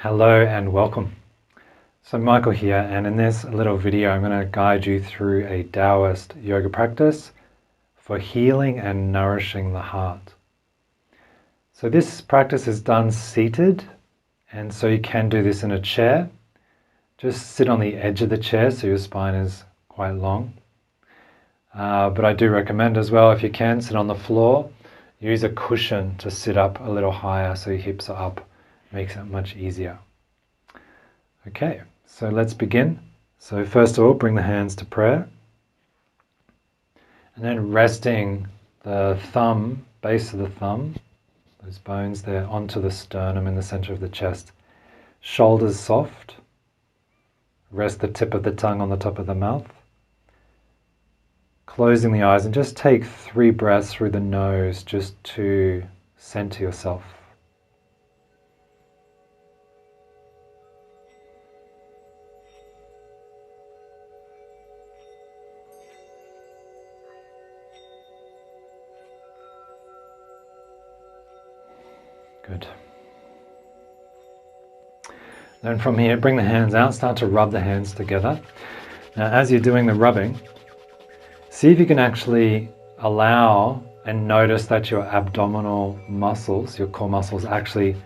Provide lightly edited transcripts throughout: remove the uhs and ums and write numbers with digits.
Hello and welcome. So Michael here, and in this little video I'm going to guide you through a Taoist yoga practice for healing and nourishing the heart. So this practice is done seated, and so you can do this in a chair. Just sit on the edge of the chair so your spine is quite long. But I do recommend as well, if you can, sit on the floor. Use a cushion to sit up a little higher so your hips are up. Makes it much easier. Okay, so let's begin. So first of all, bring the hands to prayer. And then resting the thumb, base of the thumb, those bones there, onto the sternum in the center of the chest. Shoulders soft. Rest the tip of the tongue on the top of the mouth. Closing the eyes and just take 3 breaths through the nose just to center yourself. Good. Then from here, bring the hands out, start to rub the hands together. Now, as you're doing the rubbing, see if you can actually allow and notice that your abdominal muscles, your core muscles, are actually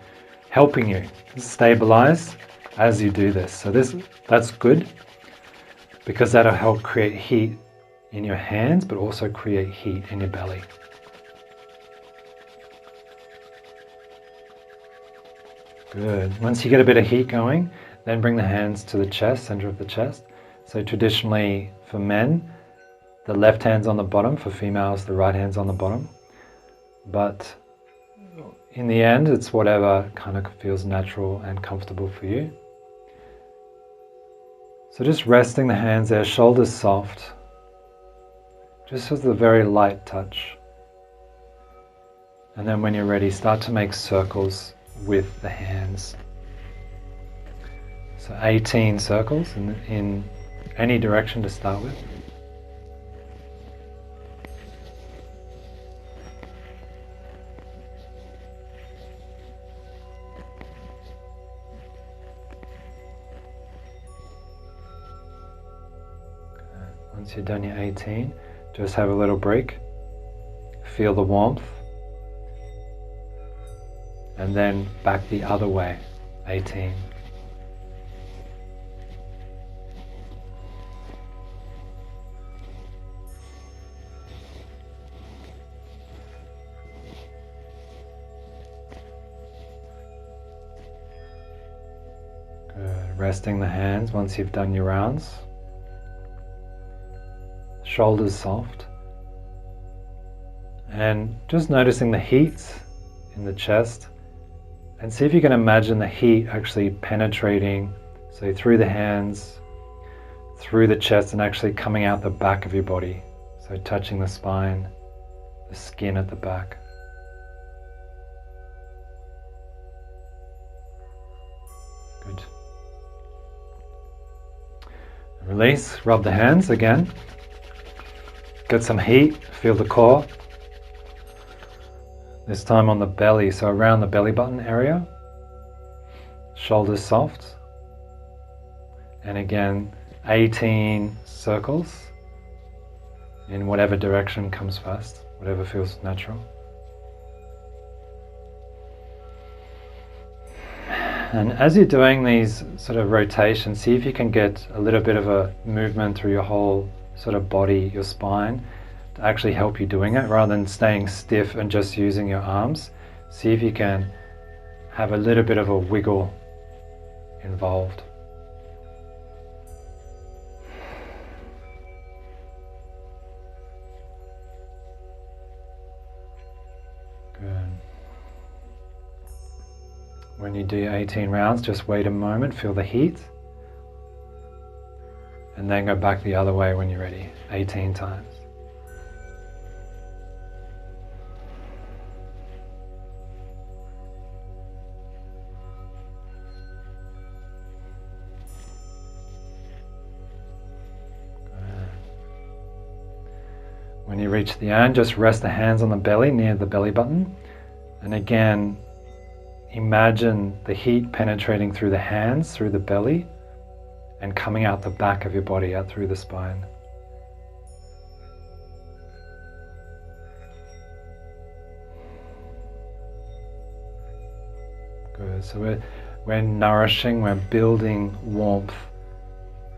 helping you stabilize as you do this. So that's good, because that'll help create heat in your hands, but also create heat in your belly. Good. Once you get a bit of heat going, then bring the hands to the chest, center of the chest. So traditionally for men, the left hand's on the bottom. For females, the right hand's on the bottom. But in the end, it's whatever kind of feels natural and comfortable for you. So just resting the hands there, shoulders soft. Just with a very light touch. And then when you're ready, start to make circles with the hands. So 18 circles in any direction to start with. Once you've done your 18, just have a little break. Feel the warmth. And then back the other way, 18. Good. Resting the hands once you've done your rounds. Shoulders soft. And just noticing the heat in the chest. And see if you can imagine the heat actually penetrating, so through the hands, through the chest, and actually coming out the back of your body. So touching the spine, the skin at the back. Good. Release, rub the hands again. Get some heat, feel the core. This time on the belly, so around the belly button area. Shoulders soft. And again, 18 circles in whatever direction comes first, whatever feels natural. And as you're doing these sort of rotations, see if you can get a little bit of a movement through your whole sort of body, your spine, to actually help you doing it, rather than staying stiff and just using your arms. See if you can have a little bit of a wiggle involved. Good. When you do 18 rounds, just wait a moment, feel the heat, and then go back the other way when you're ready, 18 times. When you reach the end, just rest the hands on the belly near the belly button. And again, imagine the heat penetrating through the hands, through the belly, and coming out the back of your body, out through the spine. Good. So we're nourishing, we're building warmth,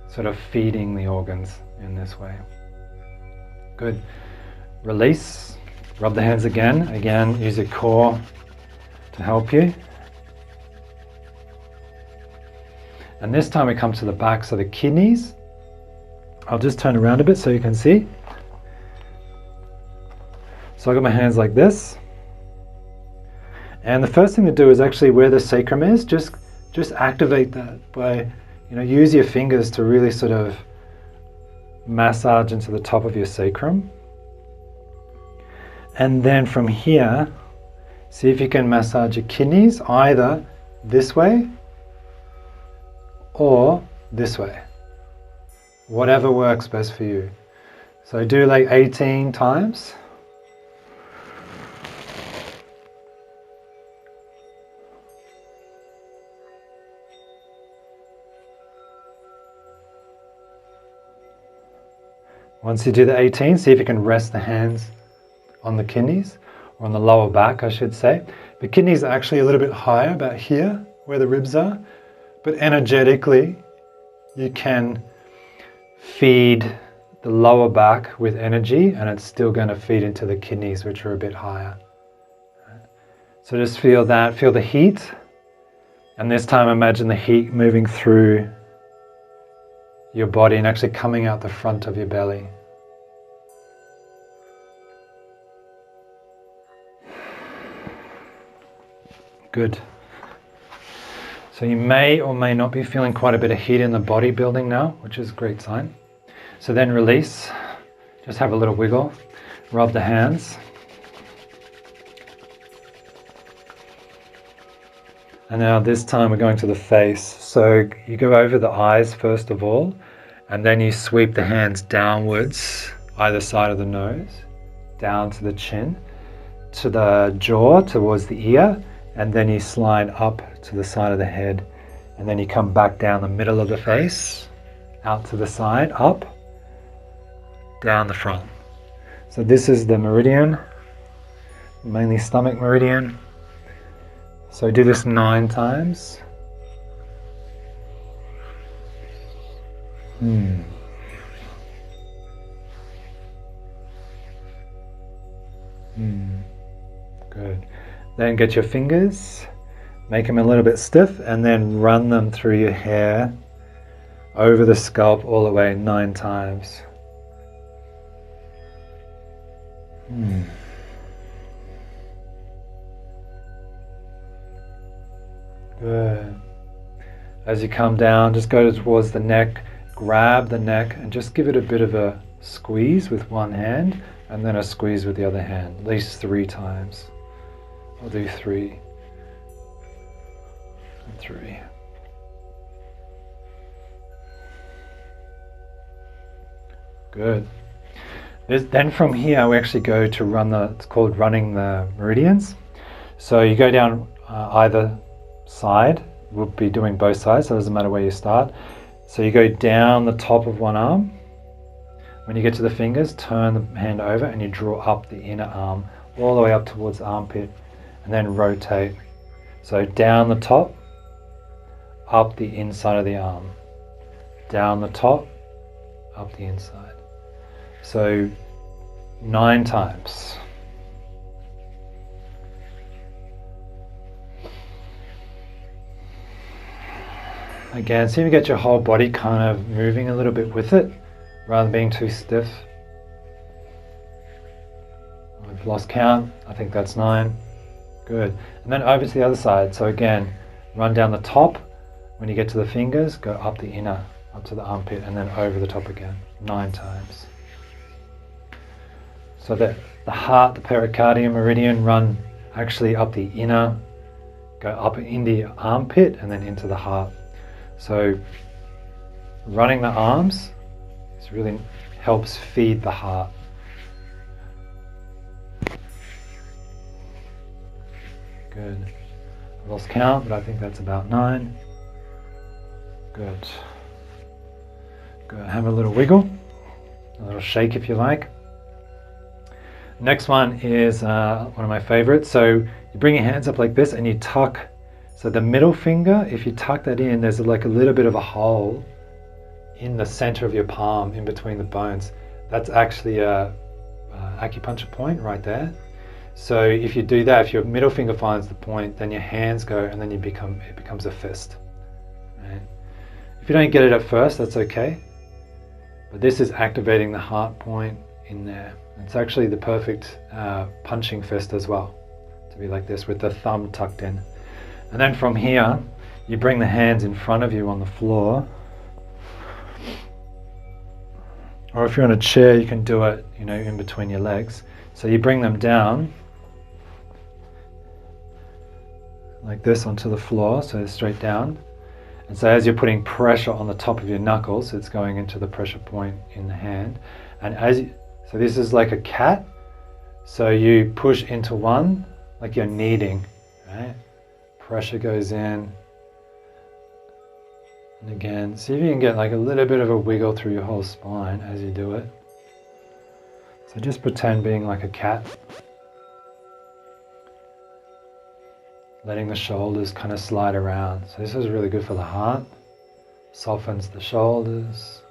sort of feeding the organs in this way. Good. Release. Rub the hands again. Again, use your core to help you. And this time we come to the back, so the kidneys. I'll just turn around a bit so you can see. So I got my hands like this. And the first thing to do is actually where the sacrum is, just activate that by, use your fingers to really sort of massage into the top of your sacrum. And then from here, see if you can massage your kidneys either this way or this way. Whatever works best for you. So do like 18 times. Once you do the 18, see if you can rest the hands on the kidneys, or on the lower back, I should say. The kidneys are actually a little bit higher, about here, where the ribs are, but energetically, you can feed the lower back with energy, and it's still going to feed into the kidneys, which are a bit higher. So just feel that, feel the heat, and this time imagine the heat moving through your body and actually coming out the front of your belly. Good. So you may or may not be feeling quite a bit of heat in the body building now, which is a great sign. So then release, just have a little wiggle, rub the hands. And now this time we're going to the face. So you go over the eyes first of all, and then you sweep the hands downwards, either side of the nose, down to the chin, to the jaw, towards the ear, and then you slide up to the side of the head, and then you come back down the middle of the face, out to the side, up, down the front. So this is the meridian, mainly stomach meridian. So do this 9 times. Good. Then get your fingers, make them a little bit stiff, and then run them through your hair, over the scalp, all the way 9 times. Good. As you come down, just go towards the neck, grab the neck, and just give it a bit of a squeeze with one hand, and then a squeeze with the other hand, at least 3 times. I'll do 3 and 3. Good. Then from here we actually go to it's called running the meridians. So you go down either side, we'll be doing both sides, so it doesn't matter where you start. So you go down the top of one arm. When you get to the fingers, turn the hand over and you draw up the inner arm, all the way up towards the armpit, and then rotate. So down the top, up the inside of the arm. Down the top, up the inside. So 9 times. Again, see if you get your whole body kind of moving a little bit with it, rather than being too stiff. I've lost count, I think that's 9. Good. And then over to the other side. So again, run down the top. When you get to the fingers, go up the inner, up to the armpit, and then over the top again, 9 times. So that the heart, the pericardium meridian, run actually up the inner, go up in the armpit, and then into the heart. So running the arms really helps feed the heart. Good. I lost count, but I think that's about 9. Good. Good. Have a little wiggle, a little shake if you like. Next one is one of my favorites. So you bring your hands up like this and you tuck. So the middle finger, if you tuck that in, there's like a little bit of a hole in the center of your palm, in between the bones. That's actually a acupuncture point right there. So if you do that, if your middle finger finds the point, then your hands go, and then it becomes a fist. Right? If you don't get it at first, that's okay. But this is activating the heart point in there. It's actually the perfect punching fist as well, to be like this with the thumb tucked in. And then from here, you bring the hands in front of you on the floor. Or if you're on a chair, you can do it, in between your legs. So you bring them down like this onto the floor, so straight down. And so as you're putting pressure on the top of your knuckles, it's going into the pressure point in the hand. And so this is like a cat. So you push into one, like you're kneading, right? Pressure goes in. And again, see if you can get like a little bit of a wiggle through your whole spine as you do it. So just pretend being like a cat. Letting the shoulders kind of slide around. So this is really good for the heart. Softens the shoulders.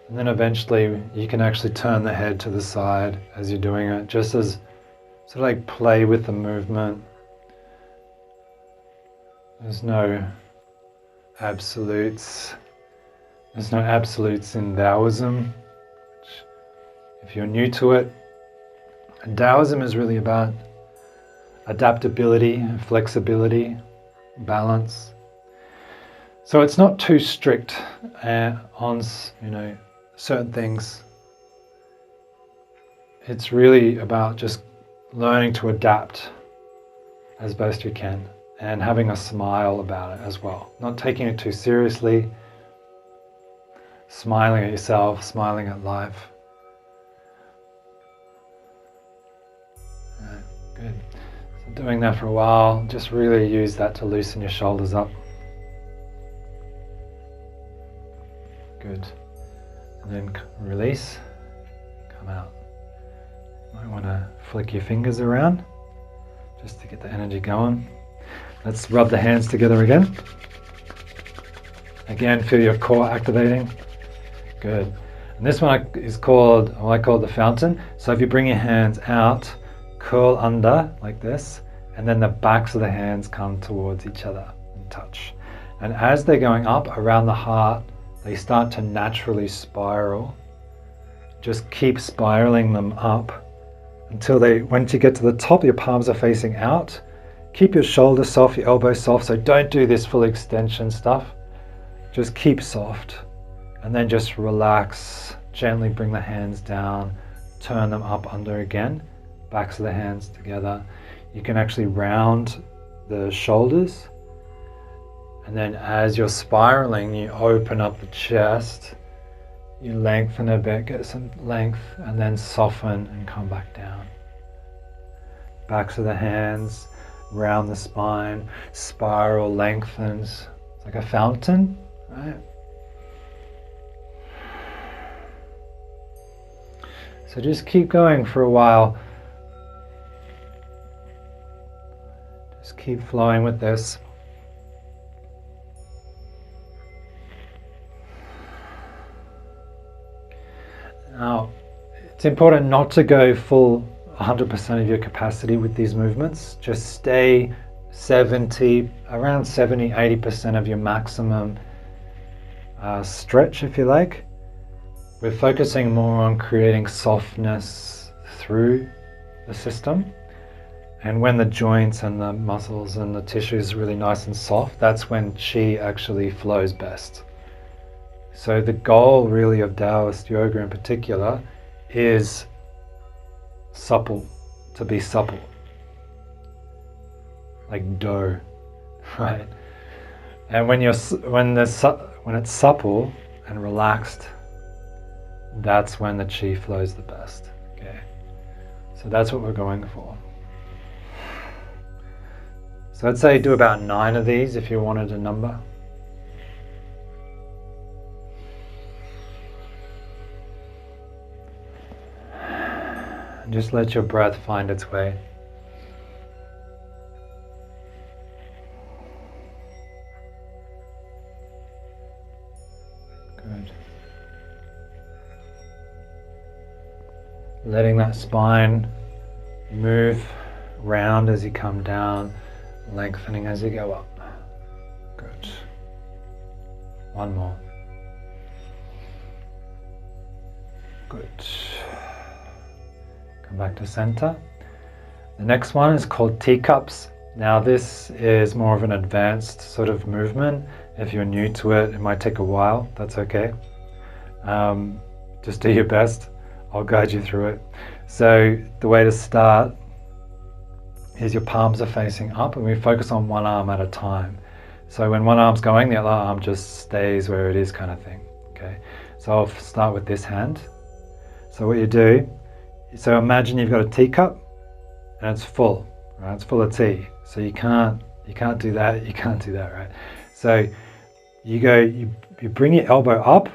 And then eventually you can actually turn the head to the side as you're doing it, just as sort of like play with the movement. There's no absolutes. There's no absolutes in Taoism. If you're new to it, Taoism is really about adaptability, flexibility, balance. So it's not too strict on, certain things. It's really about just learning to adapt as best you can and having a smile about it as well. Not taking it too seriously, smiling at yourself, smiling at life. Right, good. So doing that for a while, just really use that to loosen your shoulders up. Good. And then release, come out. You might want to flick your fingers around just to get the energy going. Let's rub the hands together again. Again, feel your core activating. Good. And this one is called, I call it the fountain. So if you bring your hands out, curl under like this, and then the backs of the hands come towards each other and touch. And as they're going up around the heart, they start to naturally spiral. Just keep spiraling them up until once you get to the top, your palms are facing out. Keep your shoulders soft, your elbows soft, so don't do this full extension stuff. Just keep soft, and then just relax. Gently bring the hands down, turn them up under again, backs of the hands together. You can actually round the shoulders. And then as you're spiraling, you open up the chest, you lengthen a bit, get some length, and then soften and come back down. Backs of the hands, round the spine, spiral, lengthens. It's like a fountain, right? So just keep going for a while. Just keep flowing with this. Now, it's important not to go full 100% of your capacity with these movements. Just stay around 70, 80% of your maximum stretch, if you like. We're focusing more on creating softness through the system. And when the joints and the muscles and the tissue is really nice and soft, that's when qi actually flows best. So the goal really of Taoist yoga in particular is to be supple, like dough, right? And when it's supple and relaxed, that's when the qi flows the best. Okay. So that's what we're going for. So I'd say do about 9 of these if you wanted a number. And just let your breath find its way. Good. Letting that spine move round as you come down, lengthening as you go up. Good. One more. Good. Come back to center. The next one is called teacups. Now this is more of an advanced sort of movement. If you're new to it, it might take a while. That's okay. Just do your best. I'll guide you through it. So the way to start is your palms are facing up and we focus on one arm at a time. So when one arm's going, the other arm just stays where it is, kind of thing. Okay. So I'll start with this hand. So what you do, so imagine you've got a teacup and it's full, right? It's full of tea. So you can't do that, you can't do that, right? So you bring your elbow up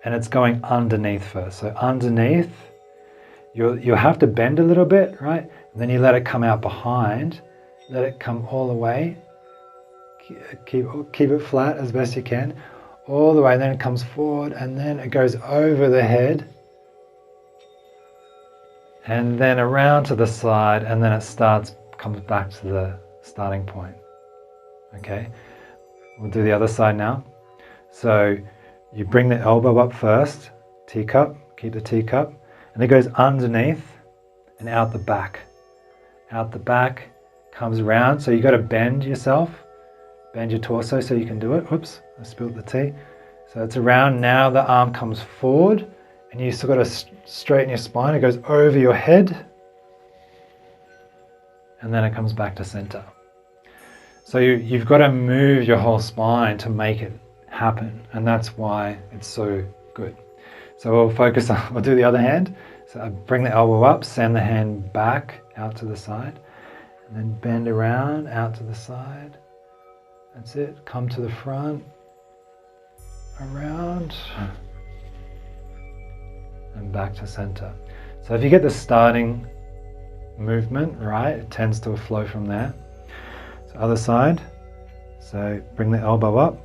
and it's going underneath first. So underneath, you'll have to bend a little bit, right? And then you let it come out behind, let it come all the way. Keep it flat as best you can, all the way, then it comes forward and then it goes over the head and then around to the side and then it comes back to the starting point. Okay, we'll do the other side now. So you bring the elbow up first, teacup, keep the teacup, and it goes underneath and out the back. Out the back, comes around, so you got to bend yourself, bend your torso so you can do it. Oops, I spilled the tea. So it's around, now the arm comes forward and you still got to straighten your spine. It goes over your head and then it comes back to center. So you've got to move your whole spine to make it happen, and that's why it's so good. So we'll do the other hand. So I bring the elbow up, send the hand back out to the side, and then bend around out to the side. That's it. Come to the front, around, and back to center. So if you get the starting movement right, it tends to flow from there. So other side. So bring the elbow up,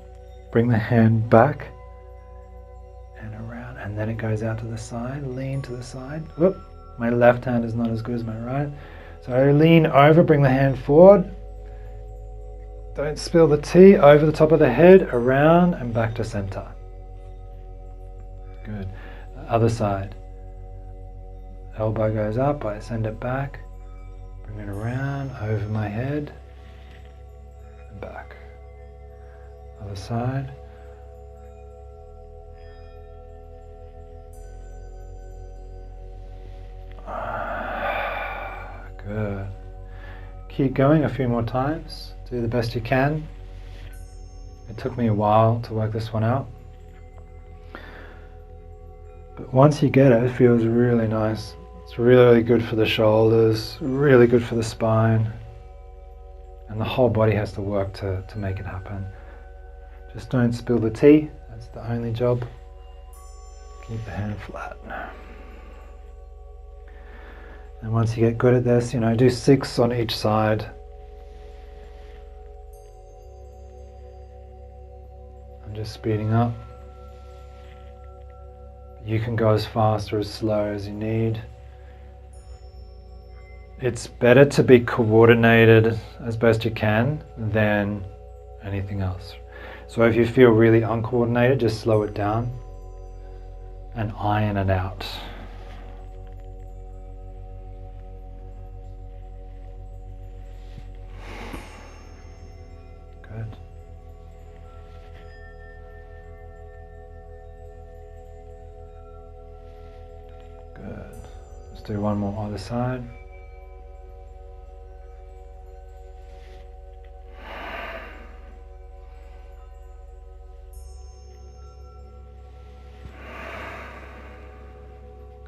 bring the hand back and around, and then it goes out to the side, lean to the side. Whoop, my left hand is not as good as my right. So I lean over, bring the hand forward. Don't spill the tea, over the top of the head, around and back to center. Good. Other side. Elbow goes up, I send it back, bring it around, over my head, and back. Other side. Good. Keep going a few more times. Do the best you can. It took me a while to work this one out. But once you get it, it feels really nice. It's really good for the shoulders, really good for the spine. And the whole body has to work to make it happen. Just don't spill the tea. That's the only job. Keep the hand flat. And once you get good at this, do 6 on each side. I'm just speeding up. You can go as fast or as slow as you need. It's better to be coordinated as best you can than anything else. So if you feel really uncoordinated, just slow it down and iron it out. Good. Good. Let's do one more other side.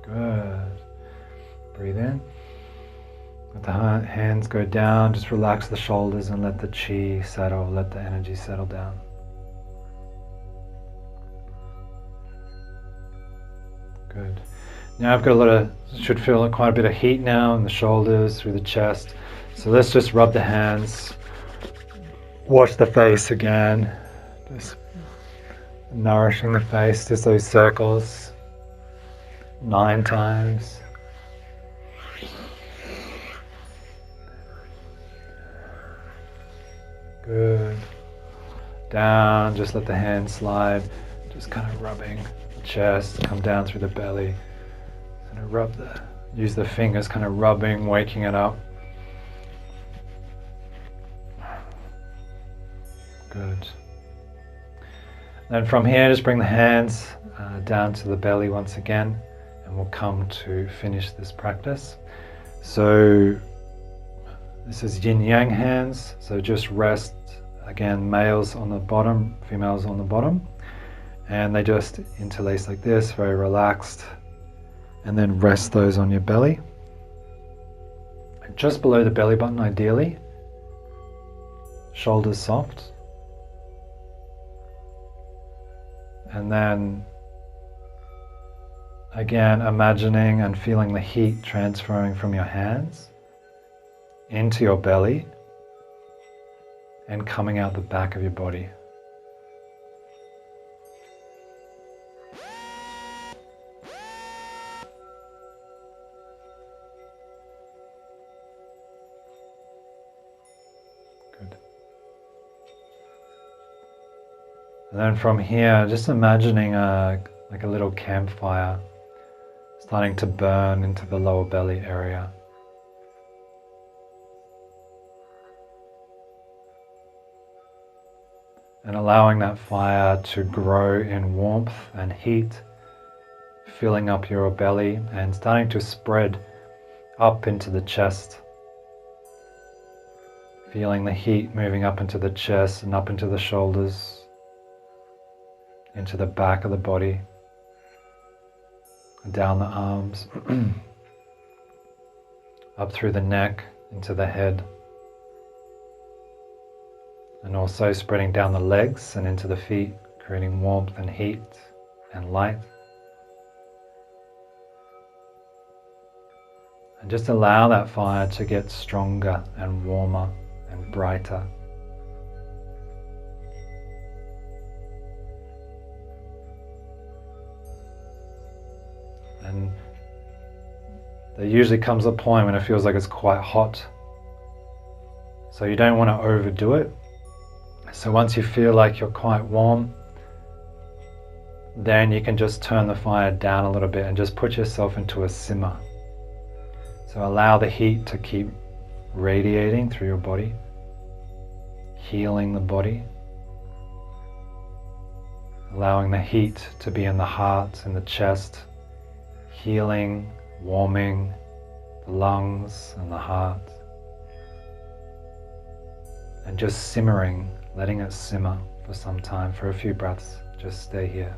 Good. Breathe in. hands go down, just relax the shoulders and let the chi settle, let the energy settle down. Good. Now I've got should feel like quite a bit of heat now in the shoulders, through the chest. So let's just rub the hands, wash the face again, just nourishing the face, just those circles, 9 times. Good. Down, just let the hands slide, just kind of rubbing the chest, come down through the belly. Kind of use the fingers, kind of rubbing, waking it up. Good. Then from here, just bring the hands down to the belly once again, and we'll come to finish this practice. So this is yin-yang hands, so just rest, again, males on the bottom, females on the bottom, and they just interlace like this, very relaxed, and then rest those on your belly. Just below the belly button ideally, shoulders soft, and then again imagining and feeling the heat transferring from your hands into your belly and coming out the back of your body. Good. And then from here, just imagining like a little campfire starting to burn into the lower belly area. And allowing that fire to grow in warmth and heat, filling up your belly and starting to spread up into the chest. Feeling the heat moving up into the chest and up into the shoulders, into the back of the body, down the arms, up through the neck, into the head. And also spreading down the legs and into the feet, creating warmth and heat and light. And just allow that fire to get stronger and warmer and brighter. And there usually comes a point when it feels like it's quite hot. So you don't want to overdo it. So once you feel like you're quite warm, then you can just turn the fire down a little bit and just put yourself into a simmer. So allow the heat to keep radiating through your body, healing the body, allowing the heat to be in the heart and the chest, healing, warming the lungs and the heart, and just simmering, letting it simmer for some time, for a few breaths. Just stay here.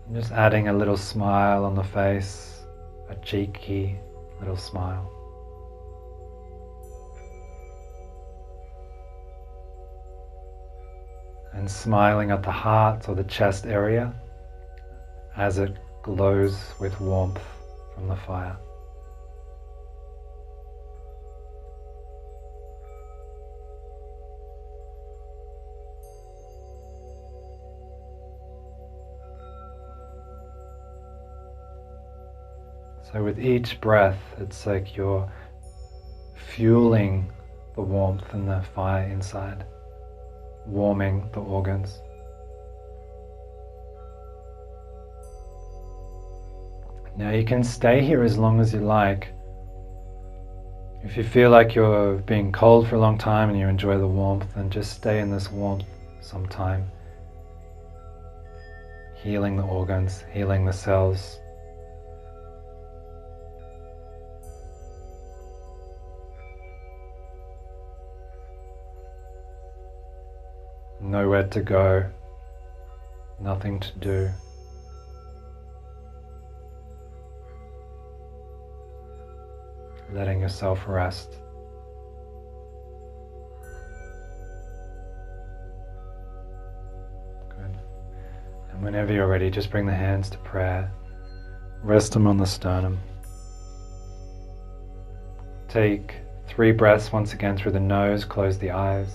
And just adding a little smile on the face, a cheeky little smile. And smiling at the heart or the chest area as it glows with warmth from the fire. So with each breath, it's like you're fueling the warmth and the fire inside, warming the organs. Now you can stay here as long as you like. If you feel like you're being cold for a long time and you enjoy the warmth, then just stay in this warmth some time. Healing the organs, healing the cells. Nowhere to go, nothing to do, letting yourself rest. Good. And whenever you're ready, just bring the hands to prayer. Rest them on the sternum. Take 3 breaths once again through the nose, close the eyes.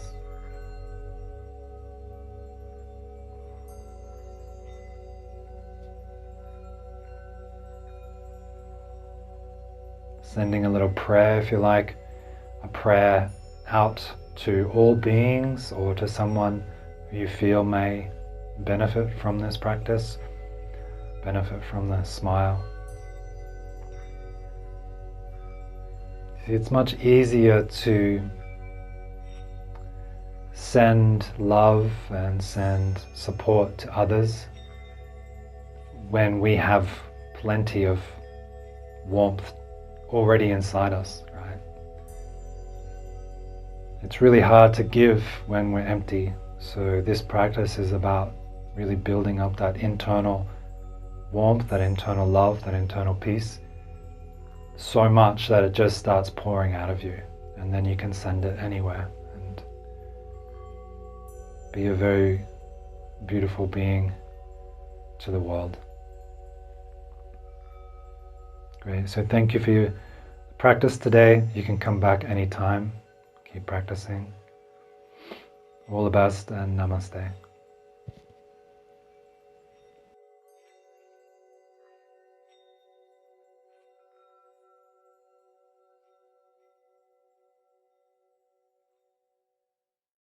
Sending a little prayer, if you like, a prayer out to all beings or to someone who you feel may benefit from this practice, benefit from the smile. See, it's much easier to send love and send support to others when we have plenty of warmth already inside us, right? It's really hard to give when we're empty. So this practice is about really building up that internal warmth, that internal love, that internal peace, so much that it just starts pouring out of you, and then you can send it anywhere and be a very beautiful being to the world. Great, so thank you for your practice today. You can come back anytime. Keep practicing. All the best and namaste.